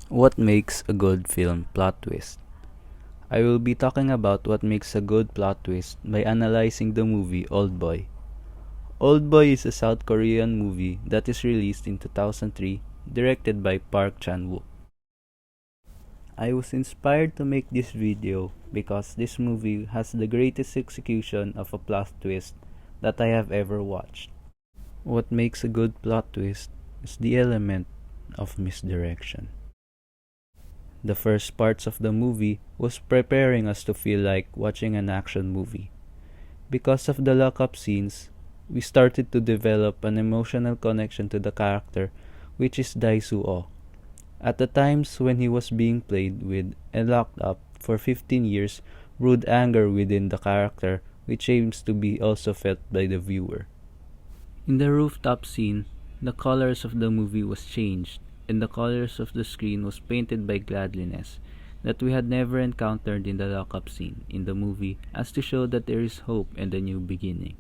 What makes a good film plot twist? I will be talking about what makes a good plot twist by analyzing the movie Oldboy. Oldboy is a South Korean movie that is released in 2003, directed by Park Chan-wook. I was inspired to make this video because this movie has the greatest execution of a plot twist that I have ever watched. What makes a good plot twist is the element of misdirection. The first parts of the movie was preparing us to feel like watching an action movie. Because of the lockup scenes, we started to develop an emotional connection to the character, which is Daisuo. At the times when he was being played with and locked up for 15 years, brewed anger within the character, which aims to be also felt by the viewer. In the rooftop scene, the colors of the movie was changed, and the colors of the screen was painted by gladness that we had never encountered in the lockup scene in the movie, as to show that there is hope and a new beginning.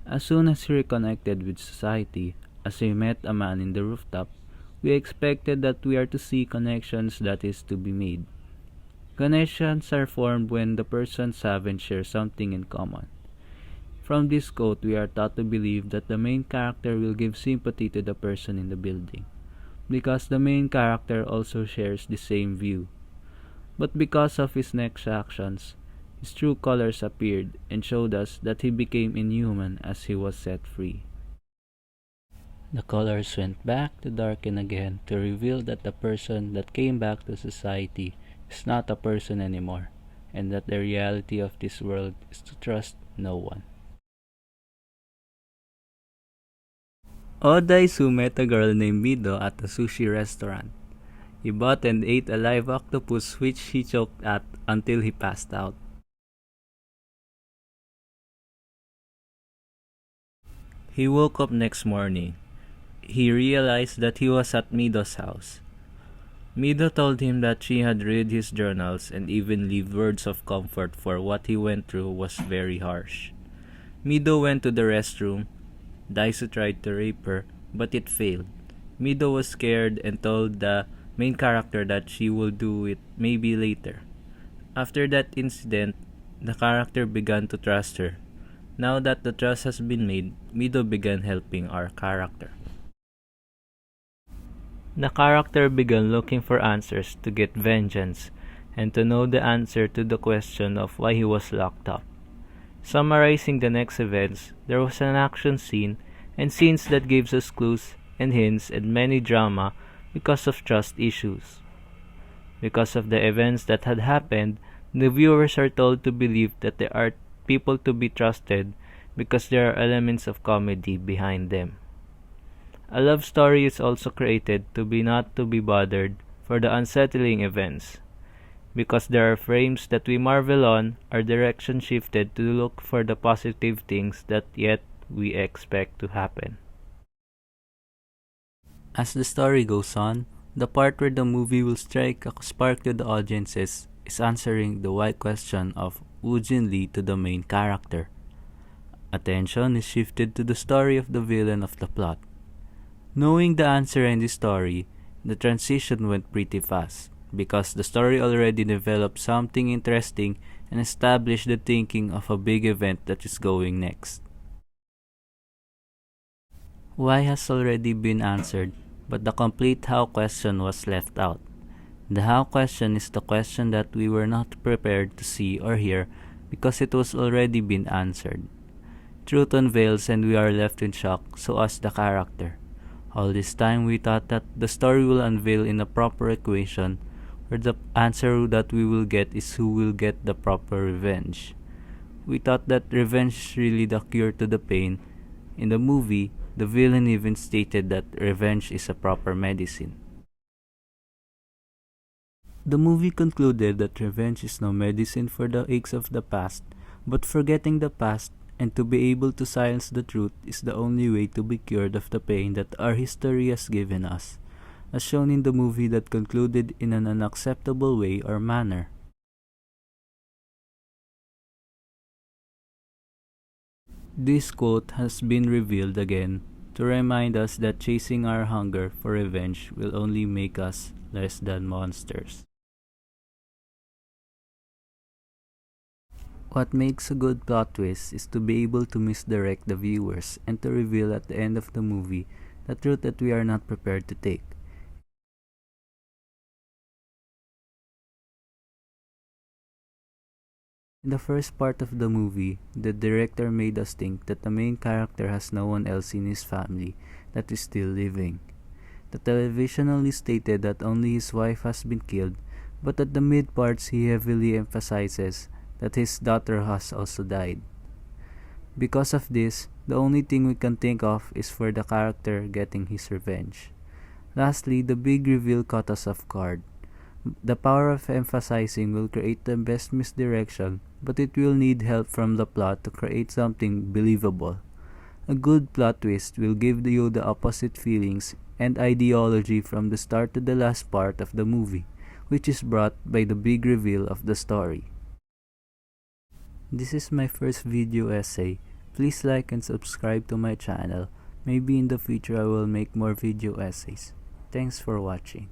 As soon as he reconnected with society, as he met a man in the rooftop, we expected that we are to see connections that is to be made. Connections are formed when the persons have and share something in common. From this quote, we are taught to believe that the main character will give sympathy to the person in the building, because the main character also shares the same view. But because of his next actions, his true colors appeared and showed us that he became inhuman as he was set free. The colors went back to darken again to reveal that the person that came back to society is not a person anymore, and that the reality of this world is to trust no one. Odaisu met a girl named Mido at a sushi restaurant. He bought and ate a live octopus which he choked at until he passed out. He woke up next morning. He realized that he was at Mido's house. Mido told him that she had read his journals and even leave words of comfort for what he went through was very harsh. Mido went to the restroom. Daisu tried to rape her, but it failed. Mido was scared and told the main character that she will do it maybe later. After that incident, the character began to trust her. Now that the trust has been made, Mido began helping our character. The character began looking for answers to get vengeance and to know the answer to the question of why he was locked up. Summarizing the next events, there was an action scene and scenes that gives us clues and hints and many drama because of trust issues. Because of the events that had happened, the viewers are told to believe that there are people to be trusted because there are elements of comedy behind them. A love story is also created to be not to be bothered for the unsettling events. Because there are frames that we marvel on, our direction shifted to look for the positive things that yet we expect to happen. As the story goes on, the part where the movie will strike a spark to the audiences is answering the why question of Woo Jin Lee to the main character. Attention is shifted to the story of the villain of the plot. Knowing the answer in the story, the transition went pretty fast, because the story already developed something interesting and established the thinking of a big event that is going next. Why has already been answered, but the complete how question was left out. The how question is the question that we were not prepared to see or hear because it was already been answered. Truth unveils and we are left in shock, so as the character. All this time we thought that the story will unveil in a proper equation where the answer that we will get is who will get the proper revenge. We thought that revenge is really the cure to the pain. In the movie, the villain even stated that revenge is a proper medicine. The movie concluded that revenge is no medicine for the aches of the past, but forgetting the past and to be able to silence the truth is the only way to be cured of the pain that our history has given us, as shown in the movie that concluded in an unacceptable way or manner. This quote has been revealed again to remind us that chasing our hunger for revenge will only make us less than monsters. What makes a good plot twist is to be able to misdirect the viewers and to reveal at the end of the movie the truth that we are not prepared to take. In the first part of the movie, the director made us think that the main character has no one else in his family that is still living. The television only stated that only his wife has been killed, but at the mid parts he heavily emphasizes that his daughter has also died. Because of this, the only thing we can think of is for the character getting his revenge. Lastly, the big reveal caught us off guard. The power of emphasizing will create the best misdirection, but it will need help from the plot to create something believable. A good plot twist will give you the opposite feelings and ideology from the start to the last part of the movie, which is brought by the big reveal of the story. This is my first video essay. Please like and subscribe to my channel. Maybe in the future I will make more video essays. Thanks for watching.